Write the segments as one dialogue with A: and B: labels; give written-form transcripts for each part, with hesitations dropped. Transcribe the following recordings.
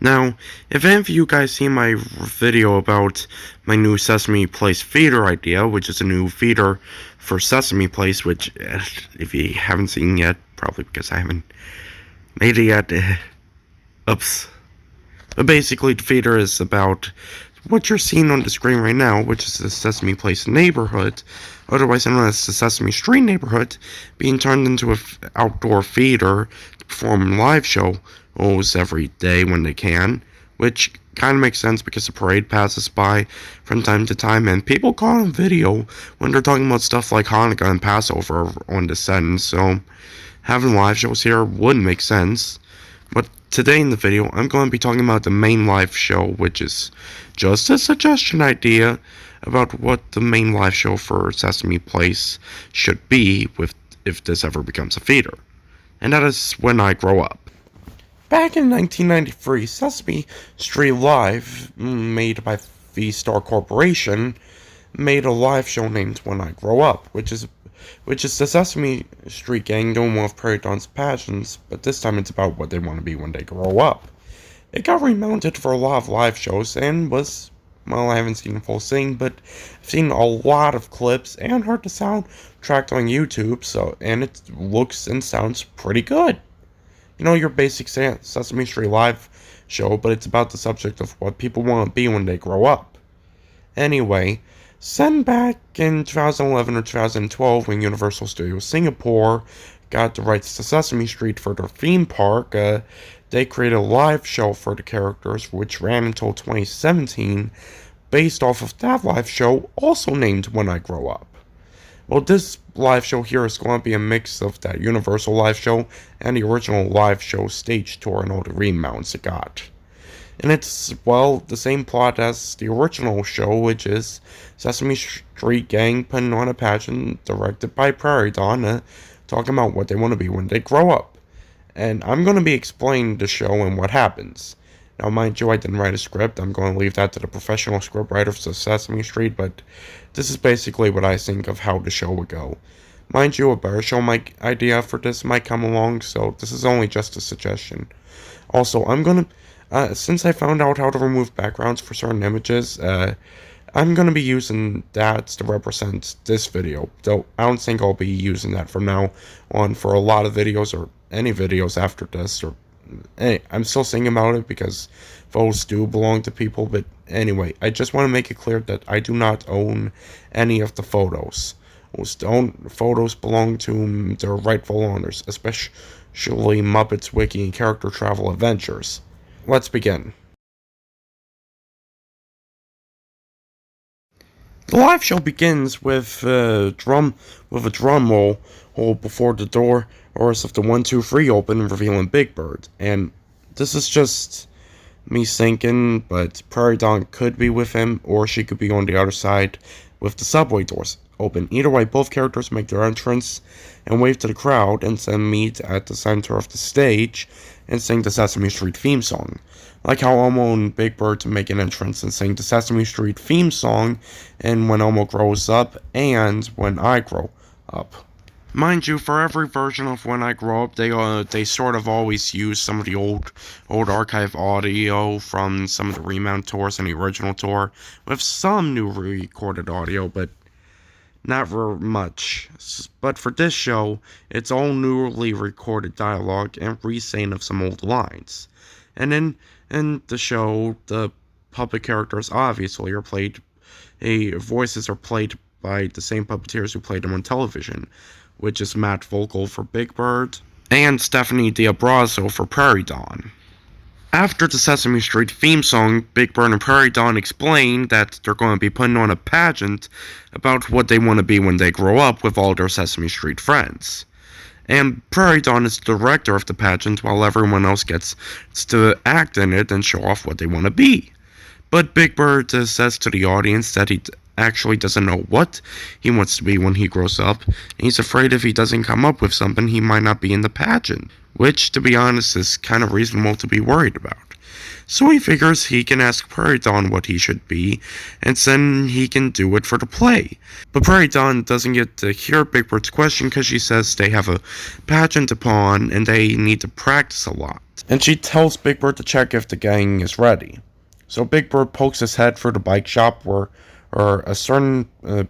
A: Now, if any of you guys seen my video about my new Sesame Place feeder idea, which is a new feeder for Sesame Place, which, if you haven't seen yet, probably because I haven't made it yet, oops. But basically, the feeder is about what you're seeing on the screen right now, which is the Sesame Place neighborhood, otherwise known as the Sesame Street neighborhood, being turned into an outdoor feeder to perform live shows every day when they can, which kind of makes sense because the parade passes by from time to time, and people call on video when they're talking about stuff like Hanukkah and Passover on the set, so having live shows here would make sense. But today in the video, I'm going to be talking about the main live show, which is just a suggestion idea about what the main live show for Sesame Place should be if this ever becomes a feeder. And that is When I Grow Up. Back in 1993, Sesame Street Live, made by vstarcorporation, made a live show named When I Grow Up, which is the Sesame Street gang doing one of Prairie Dawn's passions, but this time it's about what they want to be when they grow up. It got remounted for a lot of live shows and was, well, I haven't seen the full thing, but I've seen a lot of clips and heard the soundtrack on YouTube, and it looks and sounds pretty good. You know, your basic Sesame Street Live show, but it's about the subject of what people want to be when they grow up. Anyway, send back in 2011 or 2012 when Universal Studios Singapore got the rights to Sesame Street for their theme park, they created a live show for the characters which ran until 2017 based off of that live show also named When I Grow Up. Well, this live show here is going to be a mix of that Universal live show and the original live show stage tour and all the remounts it got. And it's, well, the same plot as the original show, which is Sesame Street gang putting on a pageant directed by Prairie Dawn, talking about what they want to be when they grow up. And I'm going to be explaining the show and what happens. Now, mind you, I didn't write a script. I'm going to leave that to the professional scriptwriters of Sesame Street, but this is basically what I think of how the show would go. Mind you, a better show idea for this might come along, so this is only just a suggestion. Also, I'm going to, since I found out how to remove backgrounds for certain images, I'm going to be using that to represent this video, though I don't think I'll be using that from now on for a lot of videos or any videos after this, or I'm still thinking about it because photos do belong to people, but anyway, I just want to make it clear that I do not own any of the photos. Those photos belong to their rightful owners, especially Muppets Wiki and Character Travel Adventures. Let's begin. The live show begins with a drum roll before the door doors of the 1, 2, 3 open, revealing Big Bird. And this is just me thinking, but Prairie Dawn could be with him, or she could be on the other side with the subway doors open. Either way, both characters make their entrance and wave to the crowd, and then meet at the center of the stage and sing the Sesame Street theme song. Like how Elmo and Big Bird make an entrance and sing the Sesame Street theme song, and When Elmo Grows Up and When I Grow Up. Mind you, for every version of When I Grow Up, they sort of always use some of the old archive audio from some of the remount tours and the original tour, with some new recorded audio, but not very much. But for this show, it's all newly recorded dialogue and re-saying of some old lines. And in the show, the puppet characters obviously are voices are played by the same puppeteers who played them on television, which is Matt Vogel for Big Bird and Stephanie D'Abrazo for Prairie Dawn. After the Sesame Street theme song, Big Bird and Prairie Dawn explain that they're going to be putting on a pageant about what they want to be when they grow up with all their Sesame Street friends. And Prairie Dawn is the director of the pageant, while everyone else gets to act in it and show off what they want to be. But Big Bird says to the audience that he actually doesn't know what he wants to be when he grows up, and he's afraid if he doesn't come up with something, he might not be in the pageant, which, to be honest, is kind of reasonable to be worried about. So he figures he can ask Prairie Dawn what he should be, and then he can do it for the play. But Prairie Dawn doesn't get to hear Big Bird's question because she says they have a pageant upon and they need to practice a lot. And she tells Big Bird to check if the gang is ready. So Big Bird pokes his head through the bike shop where a certain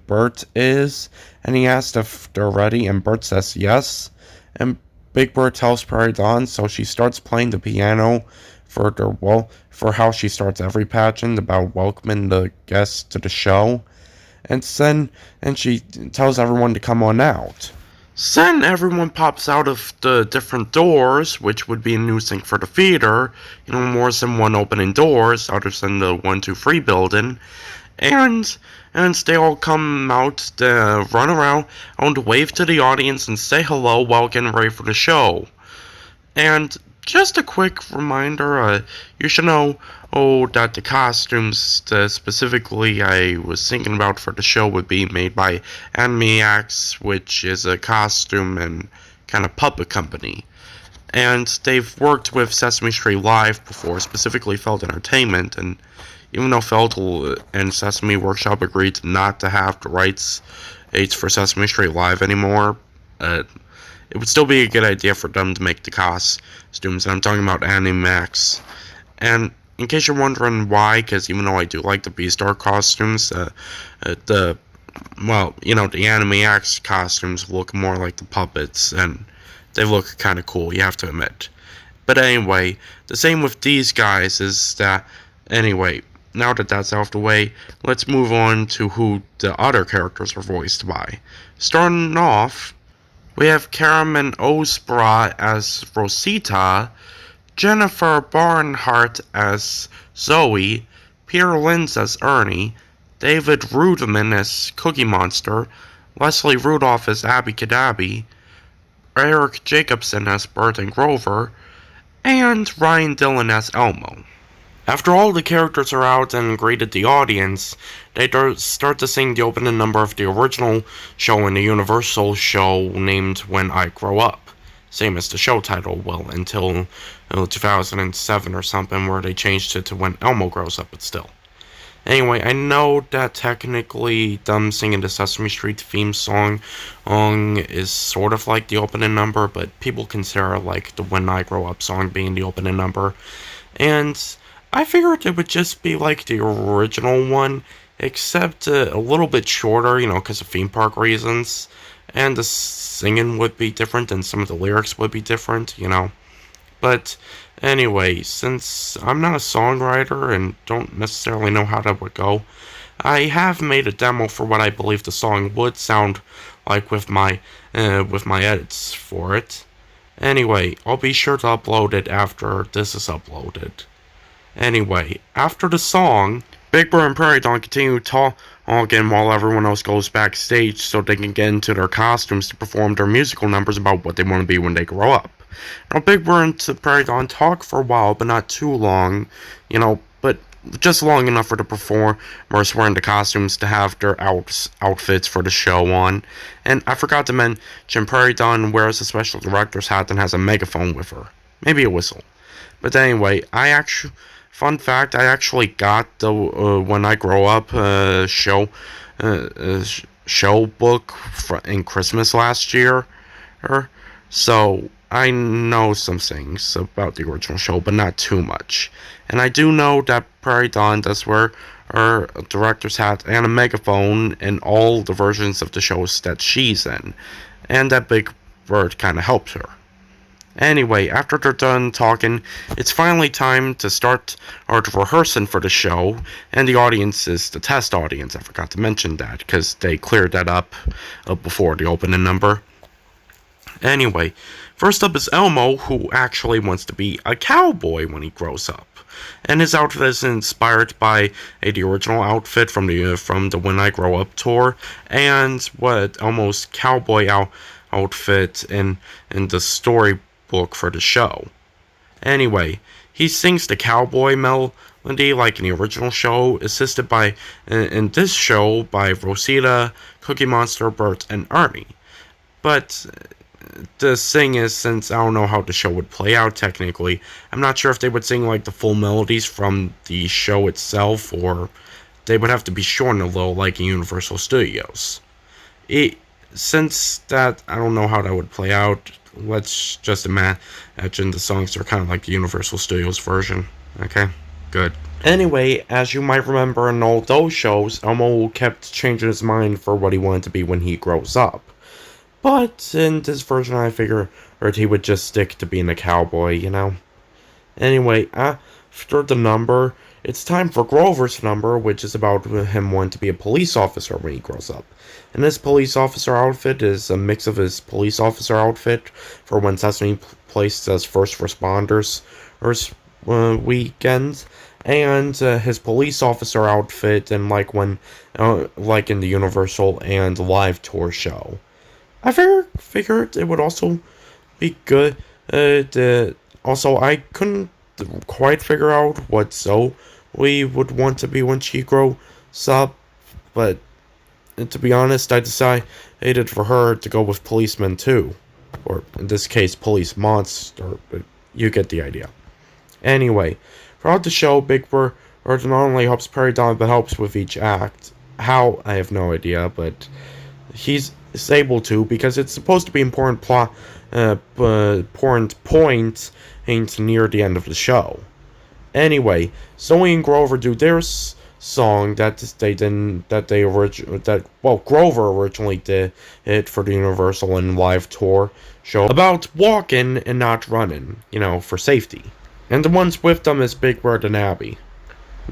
A: Bert is, and he asks if they're ready, and Bert says yes. And Big Bird tells Prairie Dawn, so she starts playing the piano for how she starts every pageant about welcoming the guests to the show. And she tells everyone to come on out. Then everyone pops out of the different doors, which would be a new thing for the theater. More than one opening doors, other than the 1-2-3 building. And they all come out to run around and wave to the audience and say hello while getting ready for the show. And just a quick reminder, you should know that the costumes specifically I was thinking about for the show would be made by Animax, which is a costume and kind of puppet company. And they've worked with Sesame Street Live before, specifically Feild Entertainment, and even though Feild and Sesame Workshop agreed not to have the rights for Sesame Street Live anymore, it would still be a good idea for them to make the costumes, and I'm talking about Animax. And in case you're wondering why, because even though I do like the V-Star costumes, the Animax costumes look more like the puppets, and they look kind of cool, you have to admit. But anyway, the same with these guys is that, anyway, now that that's out of the way, let's move on to who the other characters are voiced by. Starting off, we have Karen Osbra as Rosita, Jennifer Barnhart as Zoe, Peter Linz as Ernie, David Ruderman as Cookie Monster, Leslie Rudolph as Abby Cadabby, Eric Jacobson as Bert and Grover, and Ryan Dillon as Elmo. After all the characters are out and greeted the audience, they start to sing the opening number of the original show in the Universal show named When I Grow Up. Same as the show title, well, until 2007 or something, where they changed it to When Elmo Grows Up, but still. Anyway, I know that technically them singing the Sesame Street theme song is sort of like the opening number, but people consider like the When I Grow Up song being the opening number. And I figured it would just be like the original one, except a little bit shorter, because of theme park reasons. And the singing would be different, and some of the lyrics would be different, But anyway, since I'm not a songwriter and don't necessarily know how that would go, I have made a demo for what I believe the song would sound like with my edits for it. Anyway, I'll be sure to upload it after this is uploaded. Anyway, after the song, Big Bird and Prairie Dawn continue talking while everyone else goes backstage so they can get into their costumes to perform their musical numbers about what they want to be when they grow up. Now, Big Bird and Prairie Dawn talk for a while, but not too long, but just long enough for the performers wearing the costumes to have their outfits for the show on. And I forgot to mention, Prairie Dawn wears a special director's hat and has a megaphone with her. Maybe a whistle. But anyway, fun fact, I actually got the When I Grow Up show book in Christmas last year. So I know some things about the original show, but not too much. And I do know that Prairie Dawn does wear a director's hat and a megaphone in all the versions of the shows that she's in. And that Big Bird kind of helps her. Anyway, after they're done talking, it's finally time to start rehearsing for the show, and the audience is the test audience. I forgot to mention that, because they cleared that up before the opening number. Anyway, first up is Elmo, who actually wants to be a cowboy when he grows up. And his outfit is inspired by the original outfit from the When I Grow Up tour, and what Elmo's cowboy outfit in the storybook for the show. Anyway, he sings the cowboy melody like in the original show, assisted by, in this show, by Rosita, Cookie Monster, Bert, and Ernie. But the thing is, since I don't know how the show would play out technically, I'm not sure if they would sing like the full melodies from the show itself, or they would have to be shortened a little like in Universal Studios. Since that, I don't know how that would play out. Let's just imagine the songs are kind of like the Universal Studios version. Okay, good. Anyway, as you might remember in all those shows, Elmo kept changing his mind for what he wanted to be when he grows up. But in this version, I figured he would just stick to being a cowboy, you know? Anyway, after the number, it's time for Grover's number, which is about him wanting to be a police officer when he grows up. And his police officer outfit is a mix of his police officer outfit for when Sesame Place does first responders weekends, and his police officer outfit, and like like in the Universal and Live Tour show. I figured it would also be good. Also, I couldn't quite figure out what Zoe would want to be when she grows up, but to be honest, I decided for her to go with policeman too, or in this case, police monster. But you get the idea. Anyway, throughout the show, Big Bird not only helps Perry Don, but helps with each act. How, I have no idea, but he's able to, because it's supposed to be important point near the end of the show. Anyway, Zoe and Grover do their song Grover originally did it for the Universal and Live Tour show about walking and not running, for safety. And the ones with them is Big Bird and Abby.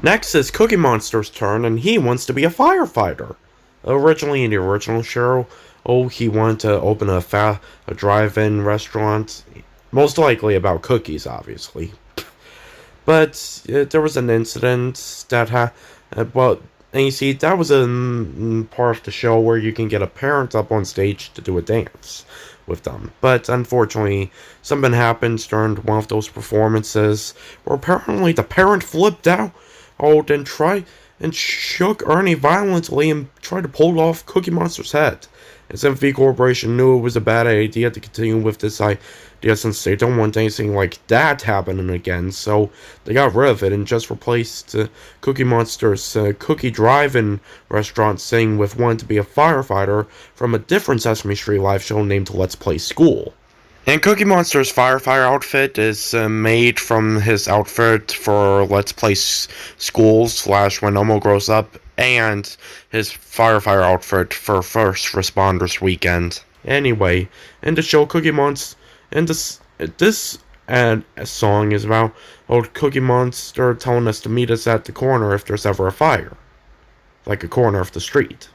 A: Next is Cookie Monster's turn, and he wants to be a firefighter. Originally in the original show, he wanted to open a drive-in restaurant, most likely about cookies, obviously. But there was an incident that and you see, that was a part of the show where you can get a parent up on stage to do a dance with them. But unfortunately, something happened during one of those performances where apparently the parent flipped out and shook Ernie violently and tried to pull off Cookie Monster's head. And Symphony Corporation knew it was a bad idea to continue with this idea since they don't want anything like that happening again, so they got rid of it and just replaced Cookie Monster's Cookie Drive-In restaurant thing with one to be a firefighter from a different Sesame Street live show named Let's Play School. And Cookie Monster's firefighter outfit is made from his outfit for Let's Play School / When Elmo Grows Up, and his firefighter outfit for First Responders Weekend. Anyway, in the show, Cookie Monster, and this song is about old Cookie Monster telling us to meet us at the corner if there's ever a fire. Like a corner of the street.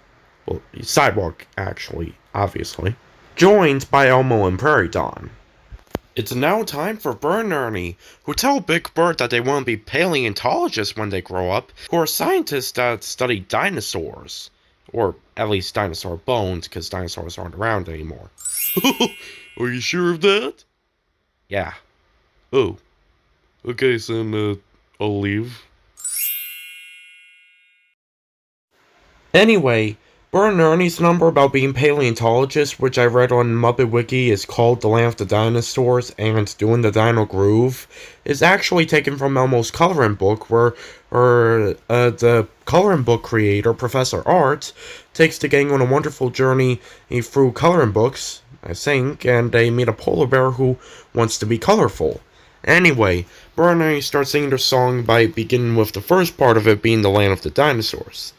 A: Well, sidewalk, actually, obviously. Joined by Elmo and Prairie Dawn. It's now time for Bert and Ernie, who tell Big Bird that they want to be paleontologists when they grow up, who are scientists that study dinosaurs. Or at least dinosaur bones, because dinosaurs aren't around anymore. Are you sure of that? Yeah. Oh. Okay, then, I'll leave. Anyway, Bert and Ernie's number about being paleontologists, which I read on Muppet Wiki, is called The Land of the Dinosaurs and Doing the Dino Groove, is actually taken from Elmo's coloring book, where the coloring book creator, Professor Art, takes the gang on a wonderful journey through coloring books, I think, and they meet a polar bear who wants to be colorful. Anyway, Bert and Ernie start singing their song by beginning with the first part of it being The Land of the Dinosaurs.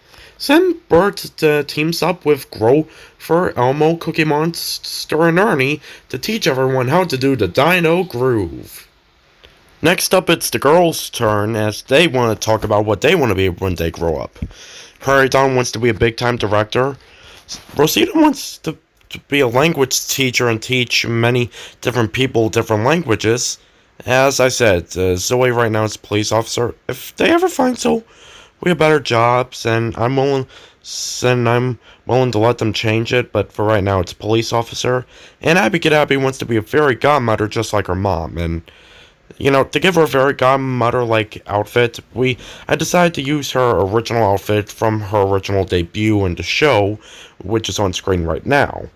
A: Then Bert teams up with Grover, Elmo, Cookie Monster, and Ernie to teach everyone how to do the Dino Groove. Next up, it's the girls' turn, as they want to talk about what they want to be when they grow up. Prairie Dawn wants to be a big-time director. Rosita wants to be a language teacher and teach many different people different languages. As I said, Zoe right now is a police officer. If they ever find we have better jobs, and I'm willing to let them change it, but for right now it's police officer. And Abby wants to be a fairy godmother just like her mom, and to give her a fairy godmother-like outfit, I decided to use her original outfit from her original debut in the show, which is on screen right now.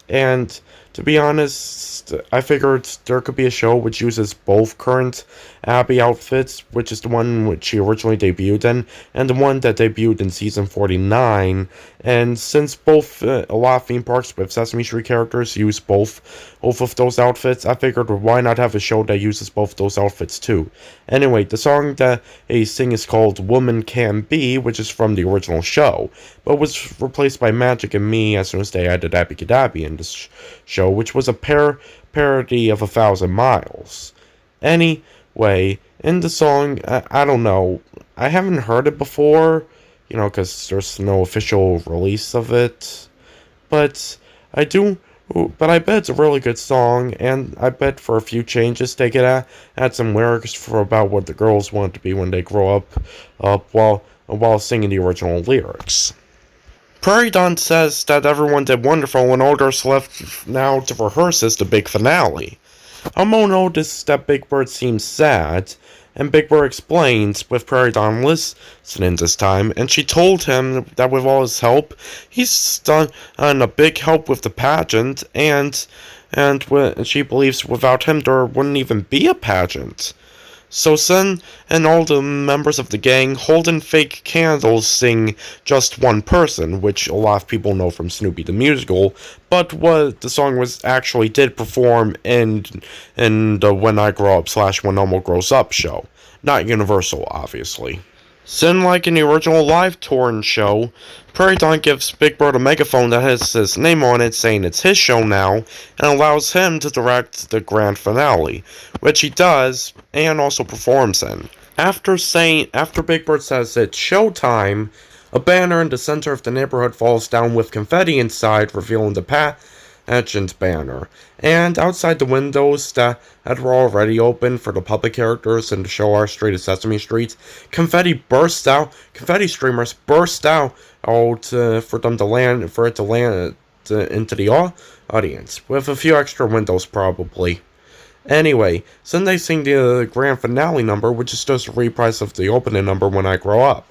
A: And to be honest, I figured there could be a show which uses both current Abby outfits, which is the one which she originally debuted in, and the one that debuted in season 49. And since both a lot of theme parks with Sesame Street characters use both of those outfits, I figured why not have a show that uses both those outfits too. Anyway, the song that they sing is called Woman Can Be, which is from the original show, but was replaced by Magic and Me as soon as they added Abby Cadabby in this show, which was a parody of 1,000 Miles. Anyway, in the song, I don't know, I haven't heard it before, because there's no official release of it, but I bet it's a really good song, and I bet for a few changes they could add some lyrics for about what the girls want to be when they grow up while singing the original lyrics. Prairie Dawn says that everyone did wonderful and all there's left now to rehearse is the big finale. Elmo noticed that Big Bird seems sad, and Big Bird explains, with Prairie Dawn listening this time, and she told him that with all his help, he's done a big help with the pageant, and she believes without him there wouldn't even be a pageant. So Sen and all the members of the gang holding fake candles sing Just One Person, which a lot of people know from Snoopy the Musical, but what the song did perform in the When I Grow Up / When Elmo Grows Up show. Not Universal, obviously. Sin, like in the original live touring show, Prairie Dawn gives Big Bird a megaphone that has his name on it, saying it's his show now, and allows him to direct the grand finale, which he does, and also performs in. After Big Bird says it's showtime, a banner in the center of the neighborhood falls down with confetti inside, revealing the pageant banner. And outside the windows that were already open for the public characters in the show Our Street of Sesame Street, confetti streamers burst out for it to land into the audience, with a few extra windows probably. Anyway, then they sing the grand finale number, which is just a reprise of the opening number When I Grow Up.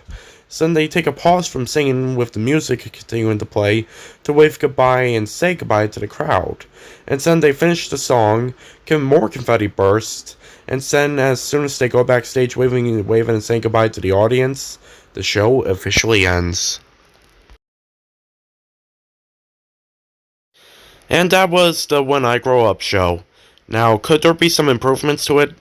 A: So then they take a pause from singing with the music continuing to play to wave goodbye and say goodbye to the crowd. And then they finish the song, give more confetti bursts, and then as soon as they go backstage waving and saying goodbye to the audience, the show officially ends. And that was the When I Grow Up show. Now, could there be some improvements to it?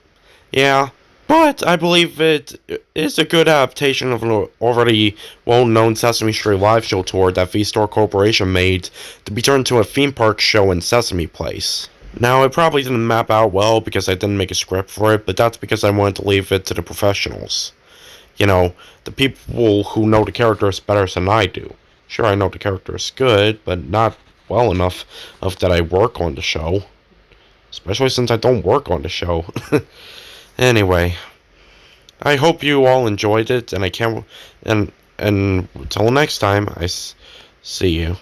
A: Yeah. But I believe it is a good adaptation of an already well-known Sesame Street live show tour that vstarcorporation made to be turned into a theme park show in Sesame Place. Now, it probably didn't map out well because I didn't make a script for it, but that's because I wanted to leave it to the professionals. The people who know the characters better than I do. Sure, I know the characters good, but not well enough that I work on the show. Especially since I don't work on the show. Anyway, I hope you all enjoyed it, and until next time, I see you.